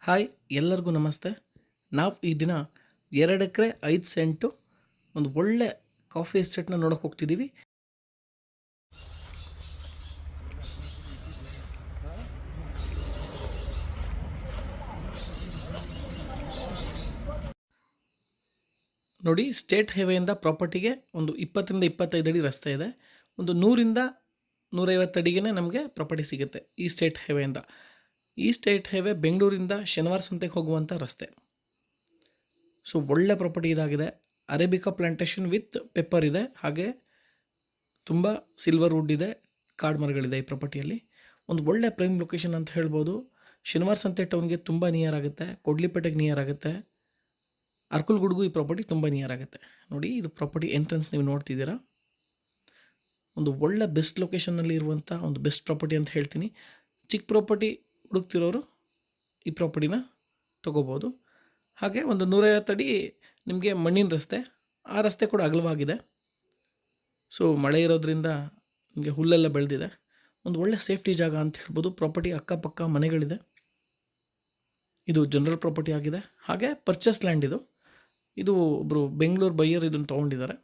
Hi ಎಲ್ಲರಿಗೂ ನಮಸ್ತೆ. ನಾವು ಈ ದಿನ 2 ಎಕರೆ 5 ಸೆಂಟು ಒಂದು ಒಳ್ಳೆ ಕಾಫಿ ಎಸ್ಟೇಟ್ನ ನೋಡೋಕೆ ಹೋಗ್ತಿದ್ದೀವಿ. ನೋಡಿ, ಸ್ಟೇಟ್ ಹೈವೇಯಿಂದ ಪ್ರಾಪರ್ಟಿಗೆ ಒಂದು 20ರಿಂದ 25 ಅಡಿ ರಸ್ತೆ ಇದೆ. ಒಂದು 100ರಿಂದ 150 ಅಡಿಗೆ ನಮಗೆ ಪ್ರಾಪರ್ಟಿ ಸಿಗುತ್ತೆ ಈ ಸ್ಟೇಟ್ ಹೈವೇಯಿಂದ. ಈ ಸ್ಟೇಟ್ ಹೈವೇ ಬೆಂಗಳೂರಿಂದ ಶನಿವಾರ ಸಂತೆಗೆ ಹೋಗುವಂಥ ರಸ್ತೆ. ಸೊ ಒಳ್ಳೆ ಪ್ರಾಪರ್ಟಿ ಇದಾಗಿದೆ. ಅರೇಬಿಕಾ ಪ್ಲಾಂಟೇಶನ್ ವಿತ್ ಪೆಪ್ಪರ್ ಇದೆ, ಹಾಗೆ ತುಂಬ ಸಿಲ್ವರ್ ವುಡ್ ಇದೆ, ಕಾಡು ಮರಗಳಿದೆ ಈ ಪ್ರಾಪರ್ಟಿಯಲ್ಲಿ. ಒಂದು ಒಳ್ಳೆ ಪ್ರೈಮ್ ಲೊಕೇಶನ್ ಅಂತ ಹೇಳ್ಬೋದು. ಶನಿವಾರ ಸಂತೆ ಟೌನ್ಗೆ ತುಂಬ ನಿಯರ್ ಆಗುತ್ತೆ, ಕೊಡ್ಲಿಪೇಟೆಗೆ ನಿಯರ್ ಆಗುತ್ತೆ, ಅರ್ಕಲ್ಗುಡ್ಗೂ ಈ ಪ್ರಾಪರ್ಟಿ ತುಂಬ ನಿಯರ್ ಆಗುತ್ತೆ. ನೋಡಿ, ಇದು ಪ್ರಾಪರ್ಟಿ ಎಂಟ್ರೆನ್ಸ್ ನೀವು ನೋಡ್ತಿದ್ದೀರಾ. ಒಂದು ಒಳ್ಳೆ ಬೆಸ್ಟ್ ಲೊಕೇಶನ್ನಲ್ಲಿ ಇರುವಂಥ ಒಂದು ಬೆಸ್ಟ್ ಪ್ರಾಪರ್ಟಿ ಅಂತ ಹೇಳ್ತೀನಿ. ಚಿಕ್ಕ ಪ್ರಾಪರ್ಟಿ ಹುಡುಕ್ತಿರೋರು ಈ ಪ್ರಾಪರ್ಟಿನ ತೊಗೋಬೋದು. ಹಾಗೆ ಒಂದು 150 ಅಡಿ ನಿಮಗೆ ಮಣ್ಣಿನ ರಸ್ತೆ, ಆ ರಸ್ತೆ ಕೂಡ ಅಗಲವಾಗಿದೆ. ಸೊ ಮಳೆ ಇರೋದ್ರಿಂದ ನಿಮಗೆ ಹುಲ್ಲೆಲ್ಲ ಬೆಳೆದಿದೆ. ಒಂದು ಒಳ್ಳೆ ಸೇಫ್ಟಿ ಜಾಗ ಅಂತ ಹೇಳ್ಬೋದು. ಪ್ರಾಪರ್ಟಿ ಅಕ್ಕಪಕ್ಕ ಮನೆಗಳಿದೆ. ಇದು ಜನರಲ್ ಪ್ರಾಪರ್ಟಿ ಆಗಿದೆ. ಹಾಗೆ ಪರ್ಚೇಸ್ ಲ್ಯಾಂಡ್ ಇದು ಒಬ್ಬರು ಬೆಂಗಳೂರು ಬೈಯರ್ ಇದನ್ನು ತೊಗೊಂಡಿದ್ದಾರೆ.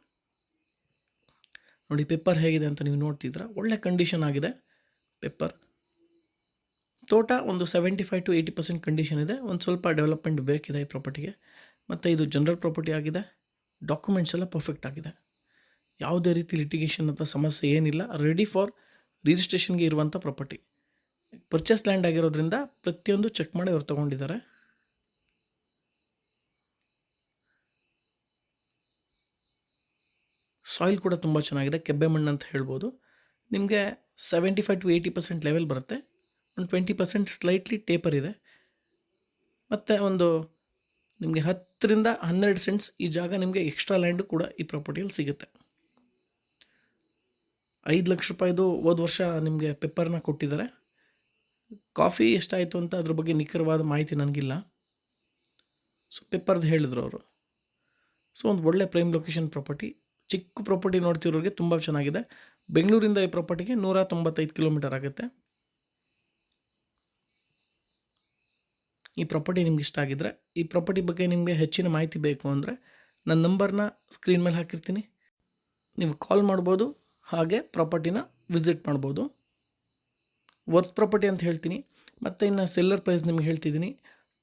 ನೋಡಿ ಪೆಪ್ಪರ್ ಹೇಗಿದೆ ಅಂತ ನೀವು ನೋಡ್ತಿದ್ದೀರಾ. ಒಳ್ಳೆ ಕಂಡೀಷನ್ ಆಗಿದೆ ಪೆಪ್ಪರ್. ತೋಟ ಒಂದು 75 to 80% ಕಂಡೀಷನ್ ಇದೆ. ಒಂದು ಸ್ವಲ್ಪ ಡೆವಲಪ್ಮೆಂಟ್ ಬೇಕಿದೆ ಈ ಪ್ರಾಪರ್ಟಿಗೆ. ಮತ್ತು ಇದು ಜನರಲ್ ಪ್ರಾಪರ್ಟಿ ಆಗಿದೆ. ಡಾಕ್ಯುಮೆಂಟ್ಸ್ ಎಲ್ಲ ಪರ್ಫೆಕ್ಟ್ ಆಗಿದೆ. ಯಾವುದೇ ರೀತಿ ಲಿಟಿಗೇಷನ್ ಅಥವಾ ಸಮಸ್ಯೆ ಏನಿಲ್ಲ. ರೆಡಿ ಫಾರ್ ರಿಜಿಸ್ಟ್ರೇಷನ್ಗೆ ಇರುವಂಥ ಪ್ರಾಪರ್ಟಿ. ಪರ್ಚೇಸ್ ಲ್ಯಾಂಡ್ ಆಗಿರೋದ್ರಿಂದ ಪ್ರತಿಯೊಂದು ಚೆಕ್ ಮಾಡಿ ಅವ್ರು ತೊಗೊಂಡಿದ್ದಾರೆ. ಸಾಯಿಲ್ ಕೂಡ ತುಂಬ ಚೆನ್ನಾಗಿದೆ, ಕೆಬ್ಬೆ ಮಣ್ಣು ಅಂತ ಹೇಳ್ಬೋದು. ನಿಮಗೆ 75 to 80% ಲೆವೆಲ್ ಬರುತ್ತೆ. ಒಂದು 20% ಸ್ಲೈಟ್ಲಿ ಟೇಪರ್ ಇದೆ. ಮತ್ತು ಒಂದು ನಿಮಗೆ 10ರಿಂದ 12 ಸೆಂಟ್ಸ್ ಈ ಜಾಗ ನಿಮಗೆ ಎಕ್ಸ್ಟ್ರಾ ಲ್ಯಾಂಡು ಕೂಡ ಈ ಪ್ರಾಪರ್ಟಿಯಲ್ಲಿ ಸಿಗುತ್ತೆ. 5 ಲಕ್ಷ ರೂಪಾಯಿದು ಹೋದ ವರ್ಷ ನಿಮಗೆ ಪೆಪ್ಪರ್ನ ಕೊಟ್ಟಿದ್ದಾರೆ. ಕಾಫಿ ಎಷ್ಟಾಯಿತು ಅಂತ ಅದ್ರ ಬಗ್ಗೆ ನಿಖರವಾದ ಮಾಹಿತಿ ನನಗಿಲ್ಲ. ಸೊ ಪೆಪ್ಪರ್ದು ಹೇಳಿದ್ರು ಅವರು. ಸೊ ಒಂದು ಒಳ್ಳೆ ಪ್ರೈಮ್ ಲೊಕೇಶನ್ ಪ್ರಾಪರ್ಟಿ. ಚಿಕ್ಕ ಪ್ರಾಪರ್ಟಿ ನೋಡ್ತಿರೋರಿಗೆ ತುಂಬ ಚೆನ್ನಾಗಿದೆ. ಬೆಂಗಳೂರಿಂದ ಈ ಪ್ರಾಪರ್ಟಿಗೆ 195 ಕಿಲೋಮೀಟರ್ ಆಗುತ್ತೆ. ಈ ಪ್ರಾಪರ್ಟಿ ನಿಮ್ಗೆ ಇಷ್ಟ ಆಗಿದ್ದರೆ, ಈ ಪ್ರಾಪರ್ಟಿ ಬಗ್ಗೆ ನಿಮಗೆ ಹೆಚ್ಚಿನ ಮಾಹಿತಿ ಬೇಕು ಅಂದರೆ ನನ್ನ ನಂಬರ್ನ ಸ್ಕ್ರೀನ್ ಮೇಲೆ ಹಾಕಿರ್ತೀನಿ. ನೀವು ಕಾಲ್ ಮಾಡ್ಬೋದು, ಹಾಗೆ ಪ್ರಾಪರ್ಟಿನ ವಿಸಿಟ್ ಮಾಡ್ಬೋದು. ವರ್ತ್ ಪ್ರಾಪರ್ಟಿ ಅಂತ ಹೇಳ್ತೀನಿ. ಮತ್ತು ಇನ್ನು ಸೆಲ್ಲರ್ ಪ್ರೈಸ್ ನಿಮಗೆ ಹೇಳ್ತಿದ್ದೀನಿ.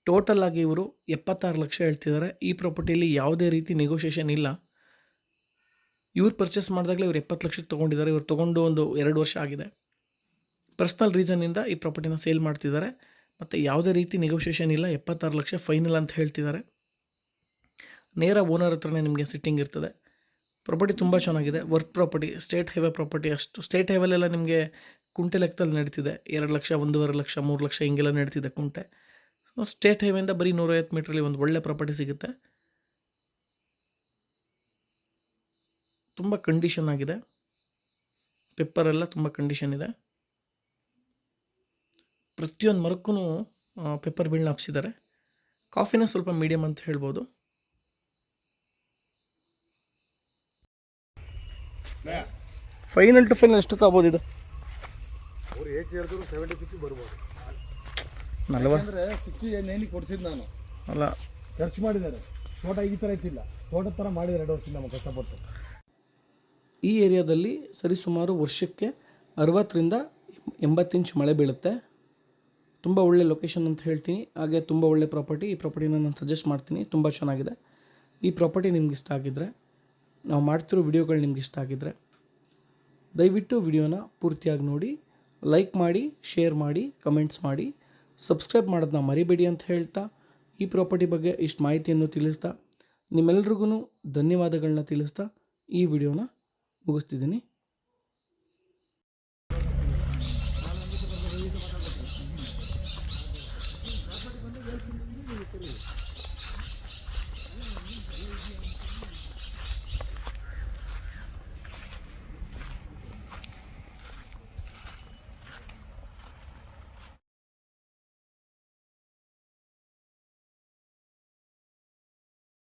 ಟೋಟಲ್ ಆಗಿ ಇವರು 76 ಲಕ್ಷ ಹೇಳ್ತಿದ್ದಾರೆ. ಈ ಪ್ರಾಪರ್ಟಿಯಲ್ಲಿ ಯಾವುದೇ ರೀತಿ ನೆಗೋಷಿಯೇಷನ್ ಇಲ್ಲ. ಇವ್ರು ಪರ್ಚೇಸ್ ಮಾಡಿದಾಗಲೇ ಇವ್ರು 70 ಲಕ್ಷಕ್ಕೆ ತೊಗೊಂಡಿದ್ದಾರೆ. ಇವ್ರು ತೊಗೊಂಡು ಒಂದು 2 ವರ್ಷ ಆಗಿದೆ. ಪರ್ಸ್ನಲ್ ರೀಸನ್ನಿಂದ ಈ ಪ್ರಾಪರ್ಟಿನ ಸೇಲ್ ಮಾಡ್ತಿದ್ದಾರೆ. ಮತ್ತು ಯಾವುದೇ ರೀತಿ ನೆಗೋಷಿಯೇಷನ್ ಇಲ್ಲ. 76 ಲಕ್ಷ ಫೈನಲ್ ಅಂತ ಹೇಳ್ತಿದ್ದಾರೆ. ನೇರ ಓನರ್ ಹತ್ರನೇ ನಿಮಗೆ ಸಿಟ್ಟಿಂಗ್ ಇರ್ತದೆ. ಪ್ರಾಪರ್ಟಿ ತುಂಬ ಚೆನ್ನಾಗಿದೆ. Worth property, state highway property. ಅಷ್ಟು ಸ್ಟೇಟ್ ಹೈವೇಲೆಲ್ಲ ನಿಮಗೆ ಕುಂಟೆ ಲೆಕ್ಕದಲ್ಲಿ ನಡೀತಿದೆ. 2 ಲಕ್ಷ, 1.5 ಲಕ್ಷ, 3 ಲಕ್ಷ ಹಿಂಗೆಲ್ಲ ನಡೀತಿದೆ ಕುಂಟೆ. ಸ್ಟೇಟ್ ಹೈವೇಯಿಂದ ಬರೀ 150 ಮೀಟ್ರಲ್ಲಿ ಒಂದು ಒಳ್ಳೆ ಪ್ರಾಪರ್ಟಿ ಸಿಗುತ್ತೆ. ತುಂಬ ಕಂಡೀಷನ್ ಆಗಿದೆ. ಪೆಪ್ಪರೆಲ್ಲ ತುಂಬ ಕಂಡೀಷನ್ ಇದೆ. ಪ್ರತಿಯೊಂದು ಮರಕ್ಕೂ ಪೆಪ್ಪರ್ ಬೀಳನ್ನ ಹಾಕ್ಸಿದ್ದಾರೆ. ಕಾಫಿನ ಸ್ವಲ್ಪ ಮೀಡಿಯಮ್ ಅಂತ ಹೇಳ್ಬೋದು. ಫೈನಲ್ ಟು ಫೈನಲ್ ಎಷ್ಟಕ್ಕೆ ಆಗ್ಬೋದು ಇದು? 60 ಕೊಡಿಸಿದ್ದು ನಾನು ಅಲ್ಲ, ಖರ್ಚು ಮಾಡಿದ್ದಾರೆ. ತೋಟ ಈ ಥರ ಇತ್ತಿಲ್ಲ, ತೋಟದ ಥರ ಮಾಡಿದ್ದಾರೆ 2 ವರ್ಷದಿಂದ ನಮ್ಮ ಕಷ್ಟಪಟ್ಟು. ಈ ಏರಿಯಾದಲ್ಲಿ ಸರಿಸುಮಾರು ವರ್ಷಕ್ಕೆ 60ರಿಂದ 80 ಇಂಚ್ ಮಳೆ ಬೀಳುತ್ತೆ. ತುಂಬ ಒಳ್ಳೆ ಲೊಕೇಶನ್ ಅಂತ ಹೇಳ್ತೀನಿ. ಹಾಗೆ ತುಂಬ ಒಳ್ಳೆ ಪ್ರಾಪರ್ಟಿ. ಈ ಪ್ರಾಪರ್ಟಿನ ನಾನು ಸಜೆಸ್ಟ್ ಮಾಡ್ತೀನಿ. ತುಂಬ ಚೆನ್ನಾಗಿದೆ. ಈ ಪ್ರಾಪರ್ಟಿ ನಿಮ್ಗೆ ಇಷ್ಟ ಆಗಿದ್ದರೆ, ನಾವು ಮಾಡ್ತಿರೋ ವಿಡಿಯೋಗಳು ನಿಮ್ಗೆ ಇಷ್ಟ ಆಗಿದ್ದರೆ ದಯವಿಟ್ಟು ವಿಡಿಯೋನ ಪೂರ್ತಿಯಾಗಿ ನೋಡಿ, ಲೈಕ್ ಮಾಡಿ, ಶೇರ್ ಮಾಡಿ, ಕಮೆಂಟ್ಸ್ ಮಾಡಿ, ಸಬ್ಸ್ಕ್ರೈಬ್ ಮಾಡೋದನ್ನ ಮರಿಬೇಡಿ ಅಂತ ಹೇಳ್ತಾ, ಈ ಪ್ರಾಪರ್ಟಿ ಬಗ್ಗೆ ಇಷ್ಟು ಮಾಹಿತಿಯನ್ನು ತಿಳಿಸ್ತಾ, ನಿಮ್ಮೆಲ್ರಿಗೂ ಧನ್ಯವಾದಗಳನ್ನ ತಿಳಿಸ್ತಾ ಈ ವಿಡಿಯೋನ ಮುಗಿಸ್ತಿದ್ದೀನಿ.